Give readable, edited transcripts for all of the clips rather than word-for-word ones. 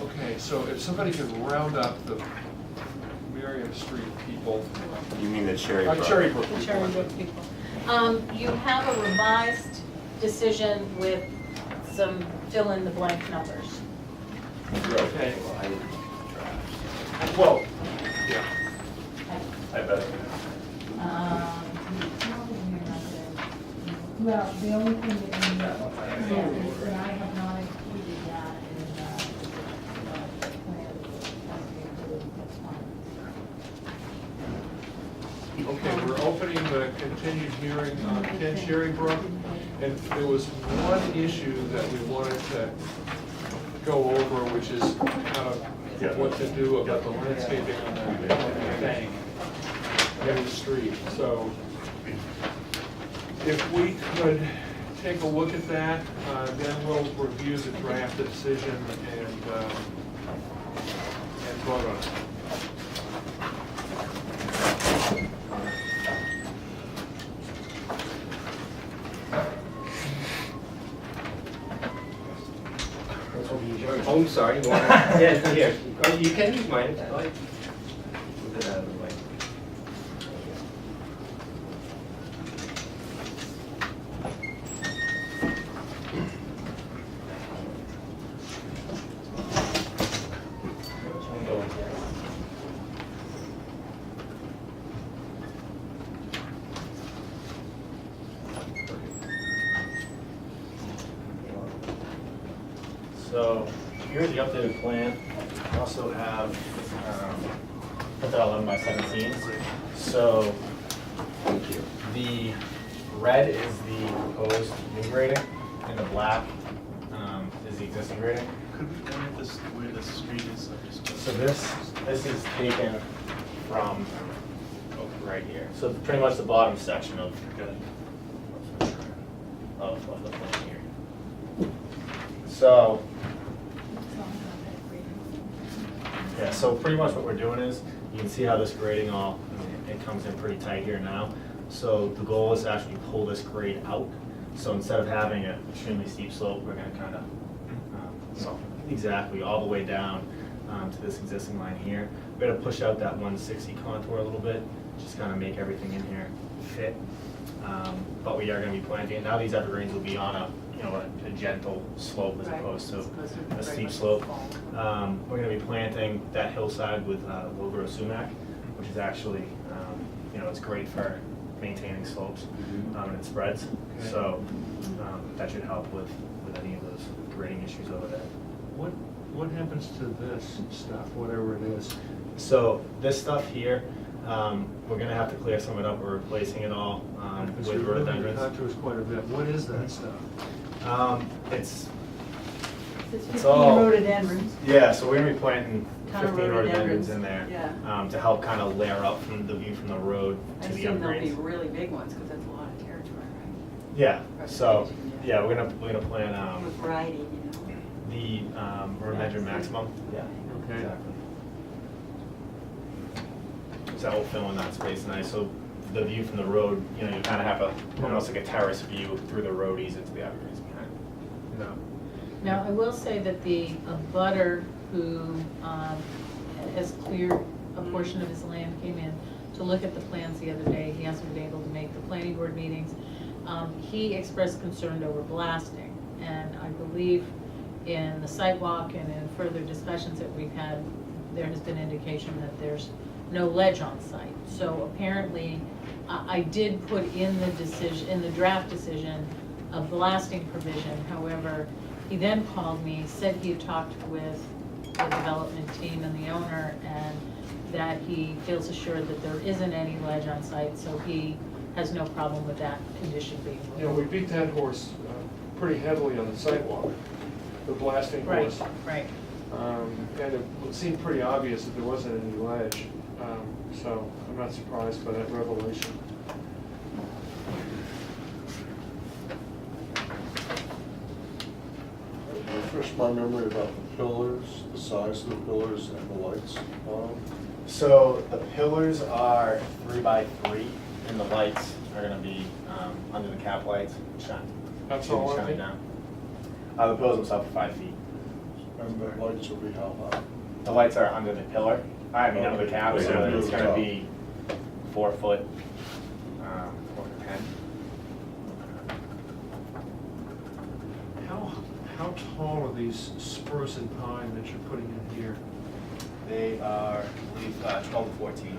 Okay, so if somebody could round up the Merriam Street people. You mean the Cherrybrook? Cherrybrook The people. Cherrybrook people. You have a revised decision with some fill-in-the-blank numbers. Okay, Well, I didn't draft. well, yeah. I bet. Well, the only thing that you know is that I have not included that in the plan. That's fine. Okay, we're opening the continued hearing on 10 Cherrybrook, and there was one issue that we wanted to go over, which is kind of what to do about the landscaping on the bank in the street. So if we could take a look at that, then we'll review the draft decision and vote on it. Oh, I'm sorry. Yeah, here. Oh, you can use mine if you like. Move it out of the way. So here's the updated plan. I also have printed out 11 by 17s. So the red is the proposed new grading, and the black is the existing grading. Could we go at this, where the street is? So this is taken from right here. So pretty much the bottom section of the plan here. So yeah, so pretty much what we're doing is, you can see how this grading it comes in pretty tight here now. So the goal is to actually pull this grade out. So instead of having an extremely steep slope, we're gonna kind of, exactly, all the way down to this existing line here. We're gonna push out that 160 contour a little bit, just kind of make everything in here fit. But we are gonna be planting it. Now these evergreens will be on a gentle slope as opposed to a steep slope. We're going to be planting that hillside with low growth sumac, which is actually, it's great for maintaining slopes and it spreads. So that should help with any of those grading issues over there. What happens to this stuff, whatever it is? So this stuff here, we're going to have to clear some of it up. We're replacing it all Because with we moved the rhododendrons. contours quite a bit. What is that stuff? It's 15 all- rhododendrons. Yeah, so we're gonna be planting Ton of 15 rhododendrons in there. Yeah. To help kind of layer up from the view from the road I to the assume they'll be upgrades. really big ones, because that's a lot of territory, right? Yeah, so, Vegetation, yeah, we're gonna plant, With variety, the, rhododendron maximum. Yeah. Okay. Exactly. So that will fill in that space nice, so the view from the road, you kind of have almost like a terrace view through the roadies into the evergreens behind. No. Now, I will say that the abutter who has cleared a portion of his land came in to look at the plans the other day. He hasn't been able to make the planning board meetings. He expressed concern over blasting, and I believe in the sidewalk and in further discussions that we've had, there has been indication that there's no ledge on site. So apparently, I did put in the decision, in the draft decision, a blasting provision. However, he then called me, said he had talked with the development team and the owner, and that he feels assured that there isn't any ledge on site, so he has no problem with that condition being removed. We beat that horse pretty heavily on the sidewalk, the blasting Right, horse. right. And it seemed pretty obvious that there wasn't any ledge, so I'm not surprised by that revelation. Refresh my memory about the pillars, the size of the pillars and the lights on them. So the pillars are 3 by 3, and the lights are gonna be under the cap lights, shine. That's all, I shining think? down. The pillars themselves are 5 feet, And the lights will be how high? The lights are under the pillar, under the cap, so Okay. it's gonna be 4 foot, 4'10". How tall are these spruce and pine that you're putting in here? They are, I believe, 12 to 14. Okay,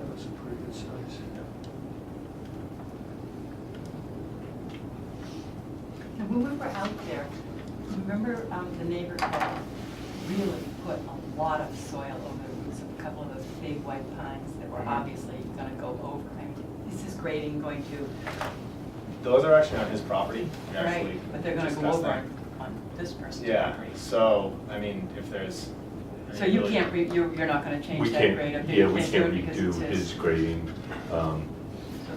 that's a pretty good size. And when we were out there, remember the neighbor had really put a lot of soil over the roots of a couple of those big white pines that were obviously gonna go over. I mean, this is grading going to, Those are actually on his property. We actually right, but they're gonna go discussed over that. on this person's Yeah, property. so, I mean, if there's. So you can't, you're not gonna change We that grade can't, up there? yeah, You we can't do can't it because redo it's his grading, So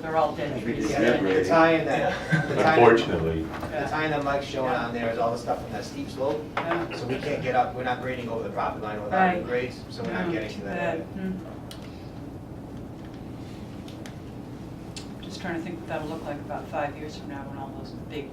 they're all dead trees. Yeah, the tie-in that, unfortunately. the tie-in that Mike's showing on there is all the stuff from that steep slope. Yeah. So we can't get up, we're not grading over the property line without any Right. grades, so we're not Mm, getting too to that bad. area. Just trying to think what that'll look like about 5 years from now when all those big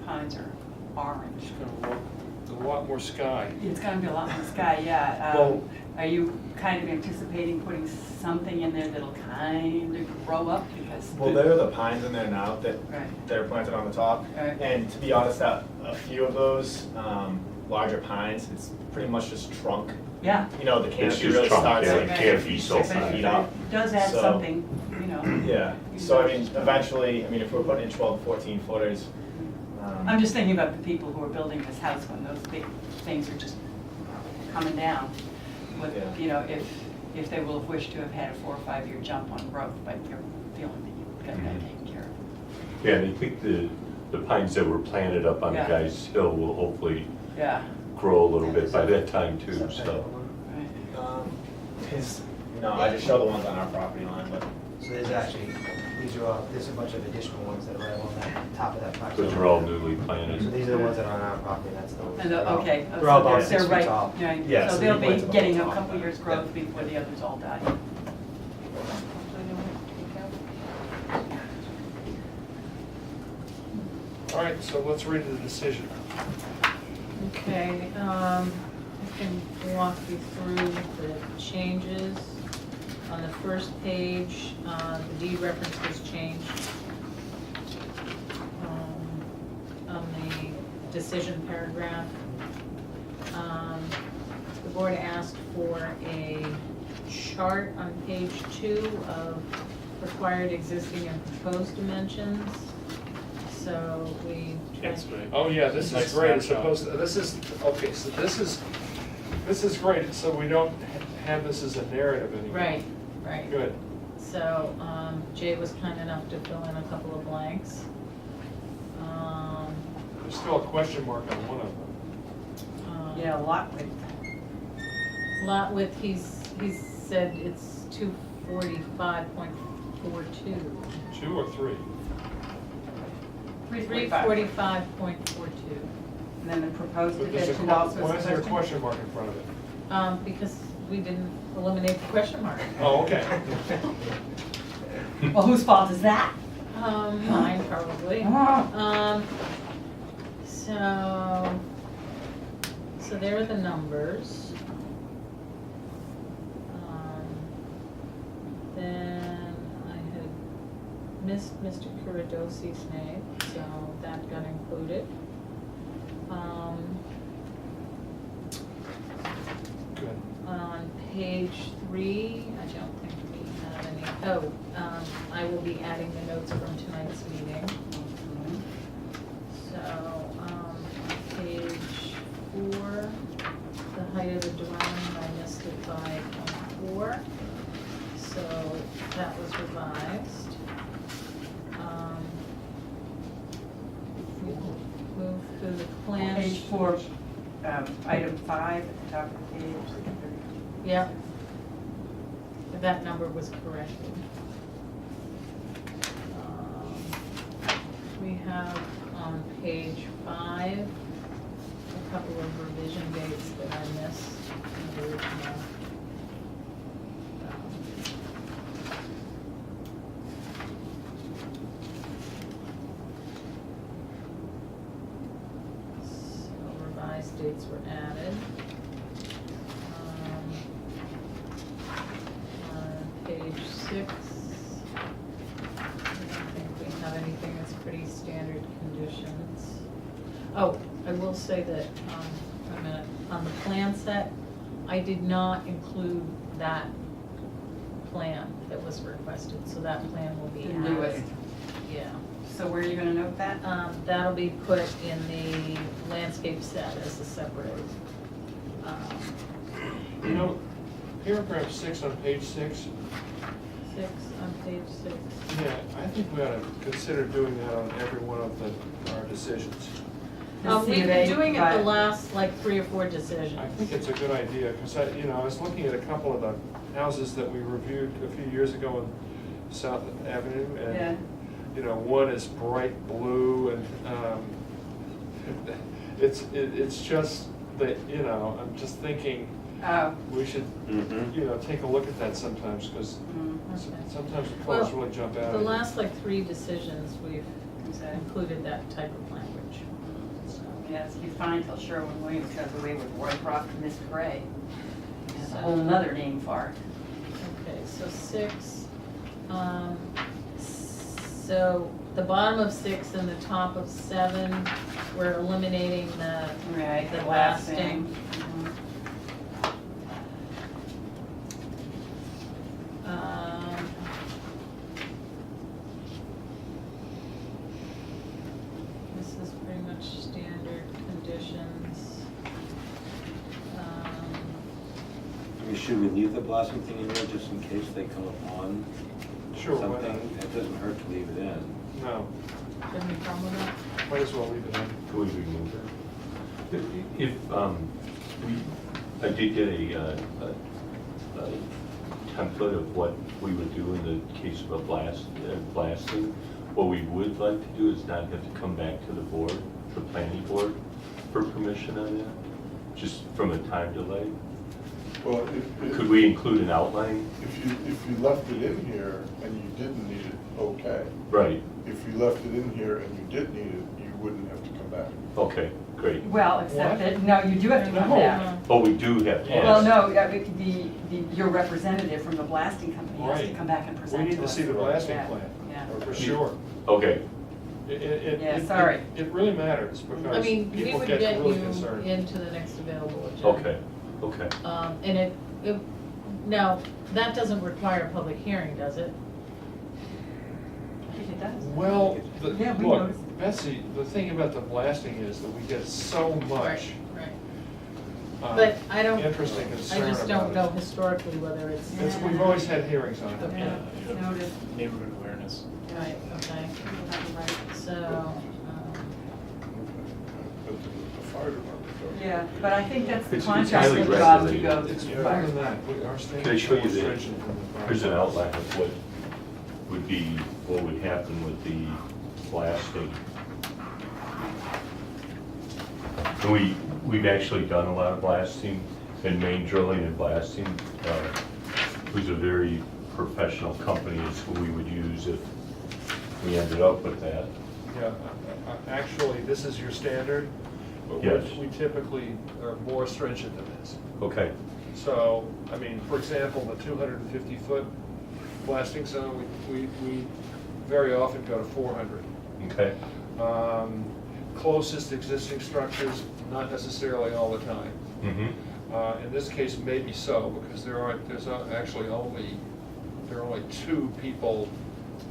pines are orange. It's gonna look a lot more sky. It's gonna be a lot more sky, yeah. Well- Are you kind of anticipating putting something in there that'll kind of grow up because? Well, there are the pines in there now that Right. they're planted on the top. Right. And to be honest, a few of those larger pines, it's pretty much just trunk. Yeah. You know, the It's canopy just really trunk, starts yeah, like it can't be so But high. feet up. It does add So- something, you know. Yeah, so I mean, eventually, I mean, if we're putting in 12 to 14 footers. I'm just thinking about the people who are building this house when those big things are just coming down. With, Yeah. you know, if they will have wished to have had a 4 or 5 year jump on growth, but you're feeling that you've got that taken care of. Yeah, and I think the pines that were planted up on the Yeah. guy's hill will hopefully Yeah. grow a little bit by that time too, so. His, no, I just show the ones on our property line, but. So there's actually, these are all, there's a bunch of additional ones that are right on that top of that property. Those are all newly So planted. these are the ones that are on our property, that's those. And They're all- okay, They're all so about 6 they're feet right, tall. right. Yeah, So so they'll the be plants are getting a about couple top. years growth before the others all die. All right, so let's read the decision. Okay, I can walk you through the changes. On the first page, the deed reference was changed. On the decision paragraph. The board asked for a chart on page 2 of required existing and proposed dimensions. So we. Oh, yeah, this Nice is great, it's snapshot. supposed to, this is, okay, so this is great, so we don't have this as a narrative anymore. Right, right. Good. So, Jay was kind enough to fill in a couple of blanks. There's still a question mark on one of them. Yeah, lot width. Lot width, he's said it's 245.42. 2 or 3? 345.42. And then the proposed But there's a, division also why is is there a posted? question mark in front of it? Because we didn't eliminate the question mark. Oh, okay. Well, whose fault is that? Mine probably. Oh. So there are the numbers. Then I had missed Mr. Kuradosi's name, so that got included. Good. On page 3, I don't think we have any, I will be adding the notes from tonight's meeting. So, page 4, the height of the dwelling, I missed it by 0.4. So that was revised. Move through the plan. Page 4, item 5 at the top of the page. Yep. That number was corrected. We have on page 5, a couple of revision dates that I missed in the original. So revised dates were added. 6. I don't think we have anything that's pretty standard conditions. Oh, I will say that, wait a minute, on the plan set, I did not include that plan that was requested, so that plan will be Didn't do it. added. Yeah. So where are you gonna note that? That'll be put in the landscape set as a separate, You know, paragraph 6 on page 6, 6 on page 6. yeah, I think we ought to consider doing that on every one of our decisions. We've been doing it the Right. last, like, 3 or 4 decisions. I think it's a good idea, because I was looking at a couple of the houses that we reviewed a few years ago on South Avenue, Yeah. and, one is bright blue, and, it's just that, I'm just thinking, Oh. we should, Mhm. take a look at that sometimes, because Okay. sometimes the colors Well, really jump out. The at you. last, like, 3 decisions, we've Okay. included that type of language. So, Yes, you find till Sherwin-Williams got away with Roycroft and Miss Gray. There's a So- whole nother name for it. Okay, so 6, so the bottom of 6 and the top of 7, we're eliminating the Right, the the blasting. blasting. This is pretty much standard conditions. Should we leave the blasting thing in there just in case they come upon Sure, why something? not? It doesn't hurt to leave it in. No, Have any problem with that? might as well leave it in. Can we remove it? If, I did get a template of what we would do in the case of a blasting. What we would like to do is not have to come back to the board, the planning board, for permission on that, just from a time delay. Well, Could we include an outline? if you left it in here and you didn't need it, okay. Right, If you left it in here and you did need it, you wouldn't have to come back. okay, great. Well, except that, no, you do have to come No. back. Oh, we do have to Well, ask. no, your representative from the blasting company has to Right. come back and We present to us. need to see the blasting Yeah, plan, Yeah. for sure. Okay, Yeah, sorry. It really matters, I because mean, we people would get get really you concerned. into the next available agenda. okay, okay. And now, that doesn't require a public hearing, does it? I think it does. Well, Yeah, we look, noticed. Betsy, the thing about the blasting is that we get so much Right. But I don't, interest and I concern just don't know about it. historically whether it's. We've always had hearings on it. Okay. Yeah, noted. Neighborhood awareness. Right, okay, so, But the fire department does. Yeah, but I think that's the It's contractor's highly job to regulated. go to It's the more fire. than that. Our standards Can I show are you more the, stringent than the fire here's an department. outline of what would be, what would happen with the blasting. And we've actually done a lot of blasting and main drilling and blasting. Who's a very professional company is who we would use if we ended up with that. Yeah, actually, this is your standard, but Yes. we typically are more stringent than this. Okay, So, I mean, for example, the 250-foot blasting zone, we very often go to 400. okay, Closest existing structures, not necessarily all the time. mm-hmm, In this case, maybe so, because there's actually only 2 people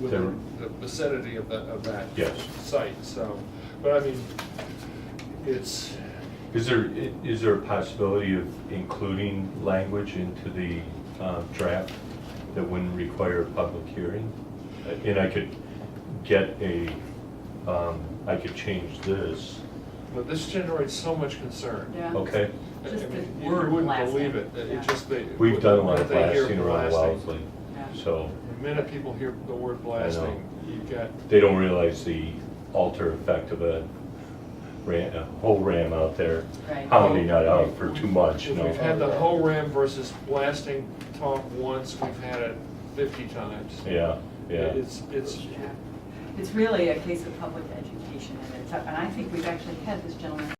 within the vicinity of that Yes. site, so, but I mean, it's, Is there a possibility of including language into the draft that wouldn't require a public hearing? And I could get I could change this, but this generates so much concern. Yeah. okay? I Just mean, the you word wouldn't blasting. believe it, Yeah. it just, We've done a lot of when they hear blasting around blasting, Wellesley, Yeah. so The minute people hear the word blasting, you get, they don't realize the alter effect of a whole ram out there Right. pounding that out for 2 months, you know? we've had the whole ram versus blasting talk once, we've had it 50 times. Yeah, yeah. It's, Yeah. It's really a case of public education, and I think we've actually had this gentleman